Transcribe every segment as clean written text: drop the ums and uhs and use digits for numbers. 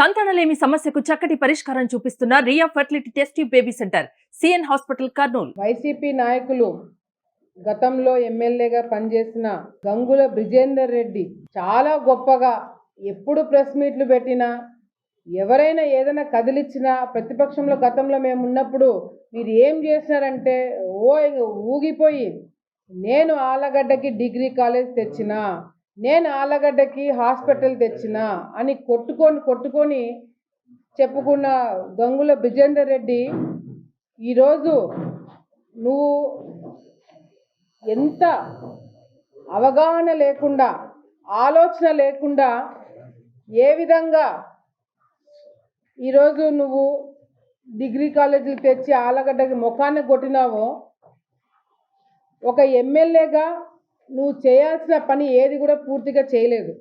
సంతానలేమి సమస్యకు చక్కటి పరిష్కారం చూపిస్తున్న Riya fertility test tube baby centre CN hospital Kurnool. YCP నాయకులు గతంలో ఎమ్మెల్యేగా పనిచేసిన గంగుల బ్రిజేందర్ రెడ్డి చాలా గొప్పగా ఎప్పుడు ప్రెస్ మీట్లు పెట్టినా ఎవరైనా ఏదైనా కదిలిచ్చినా ప్రతిపక్షంలో గతంలో మేము ఉన్నప్పుడు మీరు ఏం చేశారంటే ఊగిపోయి నేను ఆలగడ్డకి డిగ్రీ కాలేజ్ తెచ్చినా, నేను ఆలగడ్డకి హాస్పిటల్ తెచ్చినా అని కొట్టుకొని చెప్పుకున్న గంగుల బ్రిజేందర్ రెడ్డి ఈరోజు నువ్వు ఎంత అవగాహన లేకుండా ఆలోచన లేకుండా ఏ విధంగా ఈరోజు నువ్వు డిగ్రీ కాలేజీలు తెచ్చి ఆలగడ్డకి ముఖాన్ని కొట్టినావో, ఒక ఎమ్మెల్యేగా నువ్వు చేయాల్సిన పని ఏది కూడా పూర్తిగా చేయలేదు.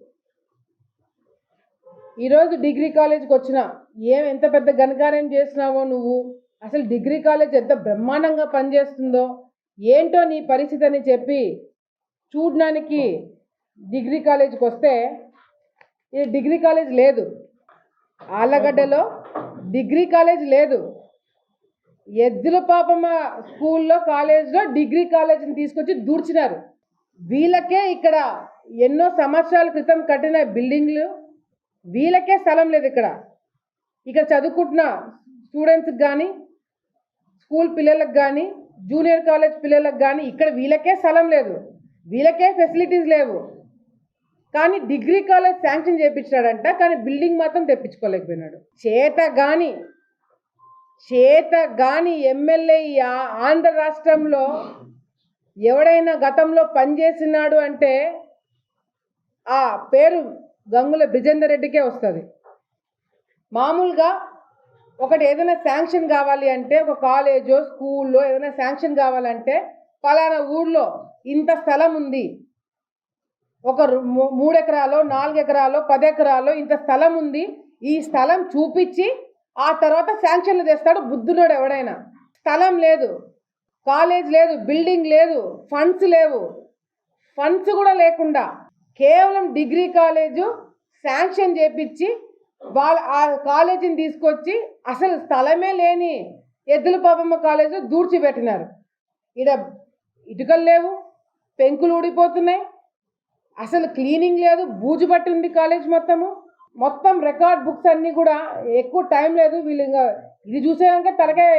ఈరోజు డిగ్రీ కాలేజీకి వచ్చిన ఎంత పెద్ద ఘనకార్యం చేసినావో నువ్వు, అసలు డిగ్రీ కాలేజ్ ఎంత బ్రహ్మాండంగా పనిచేస్తుందో ఏంటో నీ పరిస్థితి అని చెప్పి చూడడానికి డిగ్రీ కాలేజీకి వస్తే ఇది డిగ్రీ కాలేజ్ లేదు, ఆలగడ్డలో డిగ్రీ కాలేజ్ లేదు. ఎద్దుల పాపమ్మ స్కూల్లో కాలేజ్లో డిగ్రీ కాలేజీని తీసుకొచ్చి దూర్చినారు. వీళ్ళకే ఇక్కడ ఎన్నో సంవత్సరాల క్రితం కట్టిన బిల్డింగ్లు, వీళ్ళకే స్థలం లేదు. ఇక్కడ చదువుకుంటున్న స్టూడెంట్స్కి కానీ, స్కూల్ పిల్లలకు కానీ, జూనియర్ కాలేజ్ పిల్లలకు కానీ ఇక్కడ వీళ్ళకే స్థలం లేదు, వీళ్ళకే ఫెసిలిటీస్ లేవు. కానీ డిగ్రీ కాలేజ్ శాంక్షన్ చేయించాడంట, కానీ బిల్డింగ్ మాత్రం తెప్పించుకోలేకపోయినాడు. చేత గాని ఎమ్మెల్యే ఆంధ్ర రాష్ట్రంలో ఎవడైనా గతంలో పనిచేసినాడు అంటే ఆ పేరు గంగుల బ్రిజేందర్ రెడ్డికే వస్తుంది. మామూలుగా ఒకటి ఏదైనా శాంక్షన్ కావాలి అంటే, ఒక కాలేజో స్కూల్లో ఏదైనా శాంక్షన్ కావాలంటే పలానా ఊళ్ళో ఇంత స్థలం ఉంది, ఒక 3 ఎకరాలో 4 ఎకరాలో 10 ఎకరాలో ఇంత స్థలం ఉంది, ఈ స్థలం చూపించి ఆ తర్వాత శాంక్షన్లు తెస్తాడు బుద్ధునోడు ఎవడైనా. స్థలం లేదు, కాలేజ్ లేదు, బిల్డింగ్ లేదు, ఫండ్స్ లేవు. ఫండ్స్ కూడా లేకుండా కేవలం డిగ్రీ కాలేజు శాంక్షన్ చేపించి ఆ కాలేజీని తీసుకొచ్చి అసలు స్థలమే లేని ఎద్దుల పాపమ్మ కాలేజు దూర్చిపెట్టినారు. ఇటుకలు లేవు, పెంకులు ఊడిపోతున్నాయి, అసలు క్లీనింగ్ లేదు, బూజు పట్టి ఉంది కాలేజ్ మొత్తం రికార్డ్ బుక్స్ అన్నీ కూడా. ఎక్కువ టైం లేదు, వీళ్ళు ఇంకా ఇది చూసేదాక తలకాయ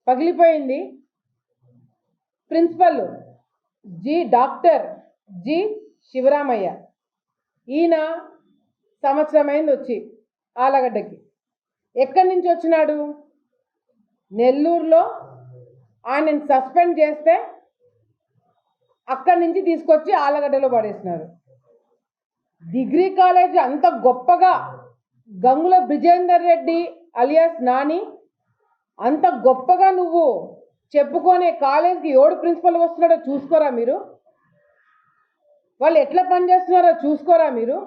పగిలిపోయింది. ప్రిన్సిపల్ డాక్టర్ జి శివరామయ్య, ఈయన సంవత్సరమైంది వచ్చి ఆలగడ్డకి. ఎక్కడి నుంచి వచ్చినాడు? నెల్లూరులో ఆయనని సస్పెండ్ చేస్తే అక్కడి నుంచి తీసుకొచ్చి ఆలగడ్డలో పడేసినారు. డిగ్రీ కాలేజ్ అంత గొప్పగా గంగుల బ్రిజేందర్ రెడ్డి అలియాస్ నాని అంత గొప్పగా నువ్వు చెప్పుకునే కాలేజ్కి ఎవడు ప్రిన్సిపల్ వస్తున్నాడో చూసుకోరా మీరు? వాళ్ళు ఎట్లా పనిచేస్తున్నారో చూసుకోరా మీరు?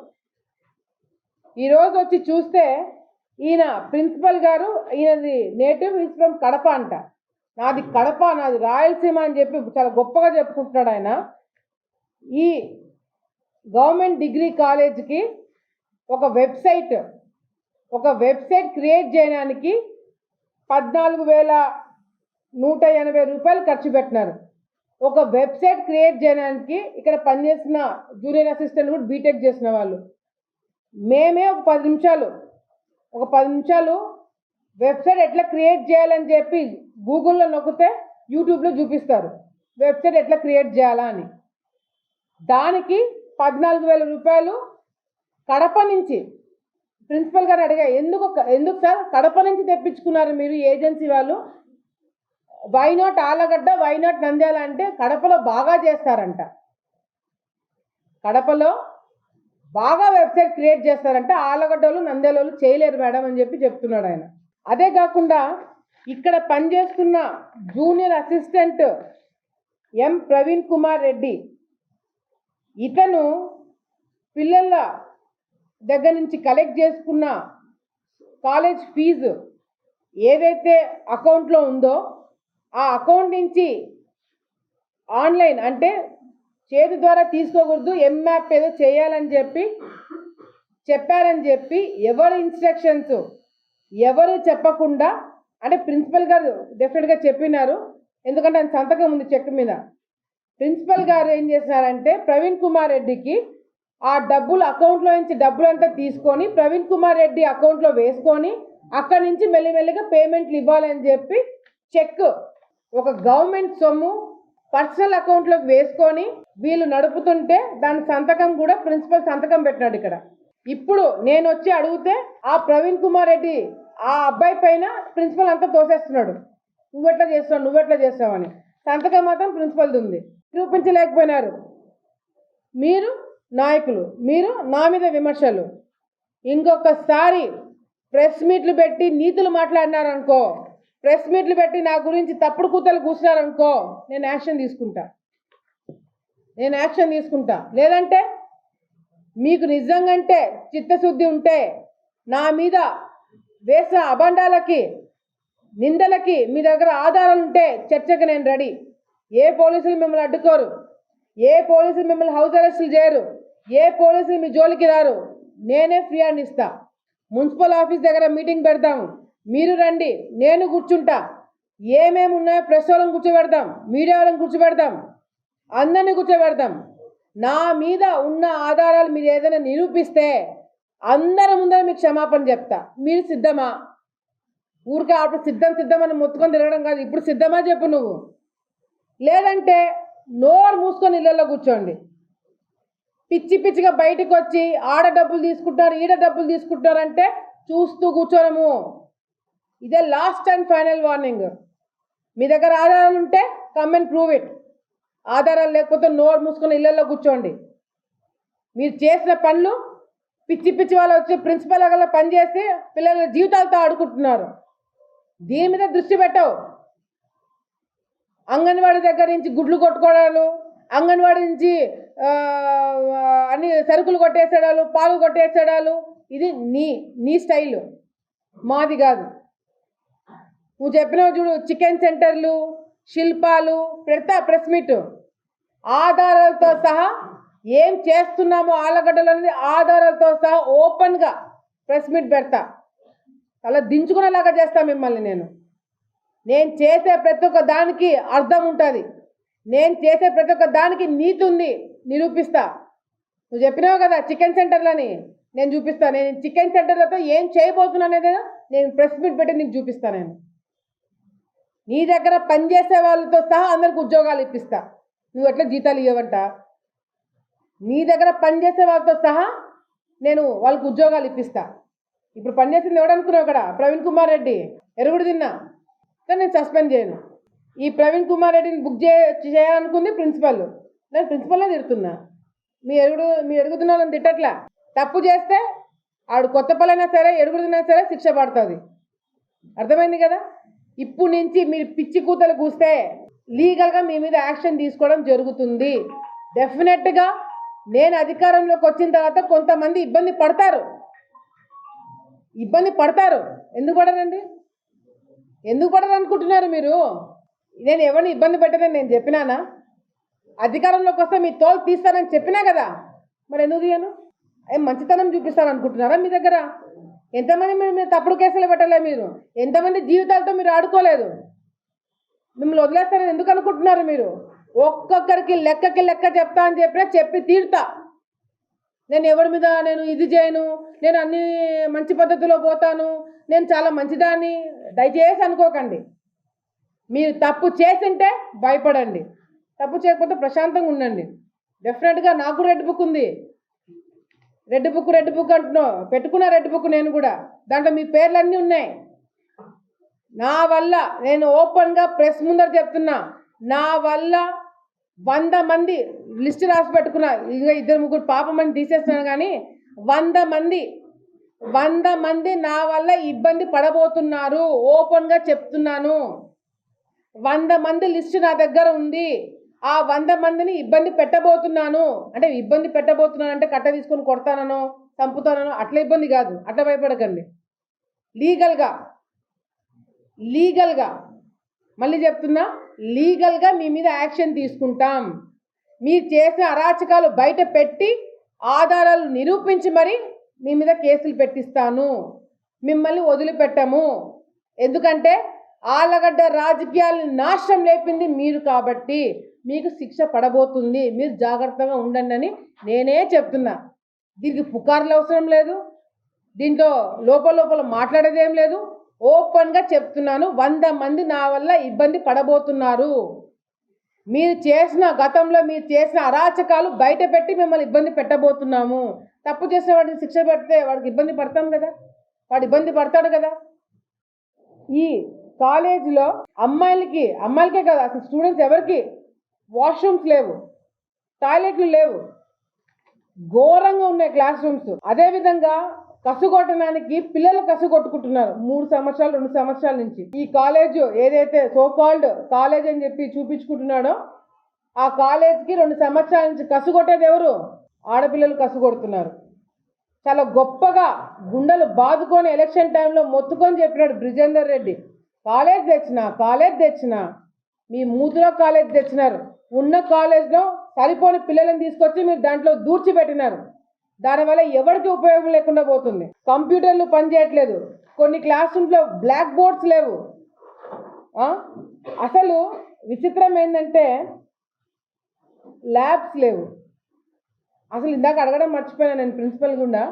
ఈరోజు వచ్చి చూస్తే ఈయన ప్రిన్సిపల్ గారు, ఈయనది నేటివ్ ఈజ్ ఫ్రమ్ కడప అంట. నాది కడప, నాది రాయలసీమ అని చెప్పి చాలా గొప్పగా చెప్పుకుంటున్నాడు ఆయన. ఈ గవర్నమెంట్ డిగ్రీ కాలేజ్కి ఒక వెబ్సైట్ క్రియేట్ చేయడానికి 14,180 రూపాయలు ఖర్చు పెట్టినారు. ఒక వెబ్సైట్ క్రియేట్ చేయడానికి ఇక్కడ పనిచేసిన జూనియర్ అసిస్టెంట్ కూడా బీటెక్ చేసిన వాళ్ళు మేమే ఒక 10 నిమిషాలు వెబ్సైట్ ఎట్లా క్రియేట్ చేయాలని చెప్పి గూగుల్లో నొక్కితే యూట్యూబ్లో చూపిస్తారు వెబ్సైట్ ఎట్లా క్రియేట్ చేయాలా అని. దానికి 14,000 రూపాయలు కడప నుంచి ప్రిన్సిపల్ గారు అడిగా, ఎందుకు సార్ కడప నుంచి తెప్పించుకున్నారు మీరు ఏజెన్సీ వాళ్ళు? Why not Allagadda, why not Nandyal అంటే కడపలో బాగా చేస్తారంట, కడపలో బాగా వెబ్సైట్ క్రియేట్ చేస్తారంట, ఆలగడ్డలు నంద్యాలలో చేయలేరు మేడం అని చెప్పి చెప్తున్నాడు ఆయన. అదే కాకుండా ఇక్కడ పనిచేస్తున్న జూనియర్ అసిస్టెంట్ ఎం ప్రవీణ్ కుమార్ రెడ్డి, ఇతను పిల్లల దగ్గర నుంచి కలెక్ట్ చేసుకున్న కాలేజ్ ఫీజు ఏదైతే అకౌంట్లో ఉందో ఆ అకౌంట్ నుంచి ఆన్లైన్ అంటే చేతి ద్వారా తీసుకోకూడదు, ఎంమ్యాప్ ఏదో చేయాలని చెప్పి చెప్పారని చెప్పి ఎవరు ఇన్స్ట్రక్షన్స్ ఎవరు చెప్పకుండా, అంటే ప్రిన్సిపల్ గారు డెఫినెట్గా చెప్పినారు, ఎందుకంటే ఆయన సంతకం ఉంది చెక్ మీద. ప్రిన్సిపల్ గారు ఏం చేసినారంటే ప్రవీణ్ కుమార్ రెడ్డికి ఆ డబ్బులు అకౌంట్లో నుంచి డబ్బులంతా తీసుకొని ప్రవీణ్ కుమార్ రెడ్డి అకౌంట్లో వేసుకొని అక్కడి నుంచి మెల్లిమెల్లిగా పేమెంట్లు ఇవ్వాలని చెప్పి చెక్ ఒక గవర్నమెంట్ సొమ్ము పర్సనల్ అకౌంట్లోకి వేసుకొని వీళ్ళు నడుపుతుంటే దాని సంతకం కూడా ప్రిన్సిపల్ సంతకం పెట్టినాడు ఇక్కడ. ఇప్పుడు నేను వచ్చి అడిగితే ఆ ప్రవీణ్ కుమార్ రెడ్డి ఆ అబ్బాయి పైన ప్రిన్సిపల్ అంతా తోసేస్తున్నాడు, నువ్వెట్లా చేస్తావని. సంతకం మాత్రం ప్రిన్సిపల్ది ఉంది. నిరూపించలేకపోయినారు. మీరు నాయకులు, మీరు నా మీద విమర్శలు. ఇంకొకసారి ప్రెస్ మీట్లు పెట్టి నీతులు మాట్లాడినారనుకో, ప్రెస్ మీట్లు పెట్టి నా గురించి తప్పుడు కూతలు కూర్చున్నారనుకో, నేను యాక్షన్ తీసుకుంటా. లేదంటే మీకు నిజంగంటే చిత్తశుద్ధి ఉంటే నా మీద వేసిన అబండాలకి నిందలకి మీ దగ్గర ఆధారాలు ఉంటే చర్చకి నేను రెడీ. ఏ పోలీసులు మిమ్మల్ని అడ్డుకోరు, ఏ పోలీసులు మిమ్మల్ని హౌస్ అరెస్టులు చేయరు, ఏ పోలీసులు మీ జోలికి రారు. నేనే ఫ్రీ హ్యాండ్ ఇస్తా. మున్సిపల్ ఆఫీస్ దగ్గర మీటింగ్ పెడతాము, మీరు రండి, నేను కూర్చుంటా. ఏమేమి ఉన్నాయో ప్రెస్ వాళ్ళని కూర్చోబెడతాం, మీడియా వాళ్ళని కూర్చోబెడతాం, అందరినీ కూర్చోబెడతాం. నా మీద ఉన్న ఆధారాలు మీరు ఏదైనా నిరూపిస్తే అందరి ముందర మీకు క్షమాపణ చెప్తా. మీరు సిద్ధమా? ఊరికే అప్పుడు సిద్ధమని మొత్తుకొని తిరగడం కాదు, ఇప్పుడు సిద్ధమా చెప్పు నువ్వు. లేదంటే నోరు మూసుకొని ఇళ్ళల్లో కూర్చోండి. పిచ్చిగా బయటకు వచ్చి ఆడ డబ్బులు తీసుకుంటారు, ఈడ డబ్బులు తీసుకుంటారంటే చూస్తూ కూర్చోనము. ఇదే లాస్ట్ అండ్ ఫైనల్ వార్నింగ్. మీ దగ్గర ఆధారాలు ఉంటే కమ్ అండ్ ప్రూవ్ ఇట్. ఆధారాలు లేకపోతే నోరు మూసుకొని ఇళ్ళల్లో కూర్చోండి. మీరు చేసిన పనులు పిచ్చి వాళ్ళు వచ్చి ప్రిన్సిపల్ దగ్గర పనిచేసి పిల్లల జీవితాలతో ఆడుకుంటున్నారు. దీని మీద దృష్టి పెట్టవు. అంగన్వాడీ దగ్గర నుంచి గుడ్లు కొట్టుకోవడాలు, అంగన్వాడీ నుంచి అన్ని సరుకులు కొట్టేసేడాలు, పాలు కొట్టేసేడాలు, ఇది నీ స్టైలు, మాది కాదు. నువ్వు చెప్పినావు చూడు, చికెన్ సెంటర్లు, శిల్పాలు పెడతా ప్రెస్ మీట్ ఆధారాలతో సహా ఏం చేస్తున్నామో ఆలగడ్డలు అనేది ఆధారాలతో సహా ఓపెన్గా ప్రెస్ మీట్ పెడతా. అలా దించుకునేలాగా చేస్తా మిమ్మల్ని. నేను చేసే ప్రతి ఒక్క దానికి అర్థం ఉంటుంది, నేను చేసే ప్రతి ఒక్క దానికి నీతి ఉంది, నిరూపిస్తా. నువ్వు చెప్పినావు కదా చికెన్ సెంటర్లని, నేను చూపిస్తా. నేను చికెన్ సెంటర్లతో ఏం చేయబోతున్నా అనేది నేను ప్రెస్ మీట్ పెట్టి నీకు చూపిస్తాను. నీ దగ్గర పనిచేసే వాళ్ళతో సహా అందరికి ఉద్యోగాలు ఇప్పిస్తా. నువ్వు ఎట్లా జీతాలు ఇవ్వవంట. నీ దగ్గర పనిచేసే వాళ్ళతో సహా నేను వాళ్ళకి ఉద్యోగాలు ఇప్పిస్తా. ఇప్పుడు పనిచేసింది ఎవడనుకున్నావు అక్కడ? ప్రవీణ్ కుమార్ రెడ్డి. ఎరుగుడు తిన్నా కానీ నేను సస్పెండ్ చేయను. ఈ ప్రవీణ్ కుమార్ రెడ్డిని బుక్ చేయాలనుకుంది ప్రిన్సిపల్. నేను ప్రిన్సిపల్నే తిడుతున్నా. మీ ఎరుగుతున్న వాళ్ళని తిట్టట్లా. తప్పు చేస్తే ఆడు కొత్త పలైనా సరే, ఎరుగుడున్నా సరే శిక్ష పడుతుంది. అర్థమైంది కదా? ఇప్పుడు నుంచి మీరు పిచ్చి కూతలు కూస్తే లీగల్గా మీ మీద యాక్షన్ తీసుకోవడం జరుగుతుంది. డెఫినెట్గా నేను అధికారంలోకి వచ్చిన తర్వాత కొంతమంది ఇబ్బంది పడతారు. ఎందుకు పడరండి? ఎందుకు పడరు అనుకుంటున్నారు మీరు? నేను ఎవరిని ఇబ్బంది పెట్టదని నేను చెప్పినానా? అధికారంలోకి వస్తే మీ తోలు తీస్తానని చెప్పినా కదా, మరి ఎందుకు తీయను? మంచితనం చూపిస్తాను అనుకుంటున్నారా? మీ దగ్గర ఎంతమంది మీరు తప్పుడు కేసులు పెట్టలే, మీరు ఎంతమంది జీవితాలతో మీరు ఆడుకోలేదు. మిమ్మల్ని వదిలేస్తారని ఎందుకు అనుకుంటున్నారు మీరు? ఒక్కొక్కరికి లెక్క చెప్తా అని చెప్పినా చెప్పి తీరుతా. నేను ఎవరి మీద నేను ఇది చేయను, నేను అన్ని మంచి పద్ధతిలో పోతాను, నేను చాలా మంచిదాన్ని దయచేసి అనుకోకండి. మీరు తప్పు చేసింటే భయపడండి, తప్పు చేయకపోతే ప్రశాంతంగా ఉండండి. డెఫినెట్గా నాకు రెడ్ బుక్ ఉంది. రెడ్ బుక్ అంటున్నావు, పెట్టుకున్నా రెడ్ బుక్ నేను కూడా. దాంట్లో మీ పేర్లన్నీ ఉన్నాయి. నా వల్ల నేను ఓపెన్గా ప్రెస్ ముందర చెప్తున్నా, నా వల్ల 100 మంది లిస్ట్ రాసి పెట్టుకున్నా. ఇంకా 2-3 పాపమని తీసేస్తున్నాను కానీ 100 మంది నా వల్ల ఇబ్బంది పడబోతున్నారు. ఓపెన్గా చెప్తున్నాను. 100 మంది లిస్ట్ నా దగ్గర ఉంది. ఆ 100 మందిని ఇబ్బంది పెట్టబోతున్నాను. అంటే ఇబ్బంది పెట్టబోతున్నాను అంటే కట్ట తీసుకొని కొడతానో చంపుతానో అట్లా ఇబ్బంది కాదు, అట్లా భయపడకండి. లీగల్గా మళ్ళీ చెప్తున్నా, లీగల్గా మీ మీద యాక్షన్ తీసుకుంటాం. మీరు చేసిన అరాచకాలు బయట పెట్టి ఆధారాలు నిరూపించి మరి మీ మీద కేసులు పెట్టిస్తాను, మిమ్మల్ని వదిలిపెట్టము. ఎందుకంటే ఆలగడ్డ రాజకీయాలను నాశనం లేపింది మీరు కాబట్టి మీకు శిక్ష పడబోతుంది. మీరు జాగ్రత్తగా ఉండండి అని నేనే చెప్తున్నా. దీనికి పుకార్లు అవసరం లేదు, దీంట్లో లోపల మాట్లాడేది ఏం లేదు. ఓపెన్గా చెప్తున్నాను, 100 మంది నా వల్ల ఇబ్బంది పడబోతున్నారు. గతంలో మీరు చేసిన అరాచకాలు బయట పెట్టి మిమ్మల్ని ఇబ్బంది పెట్టబోతున్నాము. తప్పు చేసిన వాడిని శిక్ష పెడితే వాడికి ఇబ్బంది పడతాం కదా, వాడు ఇబ్బంది పడతాడు కదా. ఈ కాలేజీలో అమ్మాయిలకే కదా, అసలు స్టూడెంట్స్ ఎవరికి వాష్రూమ్స్ లేవు, టాయిలెట్లు లేవు, ఘోరంగా ఉన్నాయి క్లాస్ రూమ్స్. అదేవిధంగా కసుగొట్టడానికి పిల్లలు కసుగొట్టుకుంటున్నారు 3 సంవత్సరాలు 2 సంవత్సరాల నుంచి. ఈ కాలేజ్ ఏదైతే సోకాల్డ్ కాలేజ్ అని చెప్పి చూపించుకుంటున్నాడో ఆ కాలేజ్కి 2 సంవత్సరాల నుంచి కసుగొట్టేది ఎవరు? ఆడపిల్లలు కసుగొడుతున్నారు. చాలా గొప్పగా గుండెలు బాదుకొని ఎలక్షన్ టైంలో మొత్తుకొని చెప్పినాడు బ్రిజేందర్ రెడ్డి, కాలేజ్ తెచ్చిన మీ మూతులో కాలేజ్ తెచ్చినారు. ఉన్న కాలేజ్లో సరిపోని పిల్లలను తీసుకొచ్చి మీరు దాంట్లో దూర్చిపెట్టినారు. దానివల్ల ఎవరికి ఉపయోగం లేకుండా పోతుంది. కంప్యూటర్లు పనిచేయట్లేదు, కొన్ని క్లాస్ రూమ్స్లో బ్లాక్ బోర్డ్స్ లేవు. అసలు విచిత్రం ఏంటంటే ల్యాబ్స్ లేవు. అసలు ఇందాక అడగడం మర్చిపోయాను నేను ప్రిన్సిపల్ గుండా.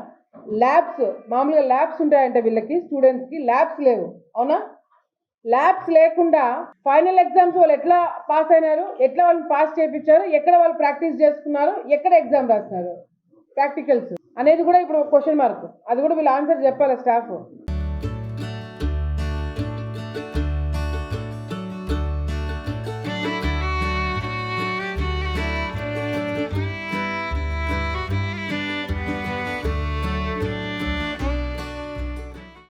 మామూలుగా ల్యాబ్స్ ఉంటాయంటే వీళ్ళకి స్టూడెంట్స్కి ల్యాబ్స్ లేవు, అవునా? ల్యాబ్స్ లేకుండా ఫైనల్ ఎగ్జామ్స్ వాళ్ళు ఎట్లా పాస్ అయినారు, ఎట్లా వాళ్ళని పాస్ చేయించారు, ఎక్కడ వాళ్ళు ప్రాక్టీస్ చేసుకున్నారు, ఎక్కడ ఎగ్జామ్ రాస్తున్నారు, ప్రాక్టికల్స్ అనేది కూడా ఇప్పుడు క్వశ్చన్ మార్క్. అది కూడా వీళ్ళు ఆన్సర్ చెప్పాలి స్టాఫ్.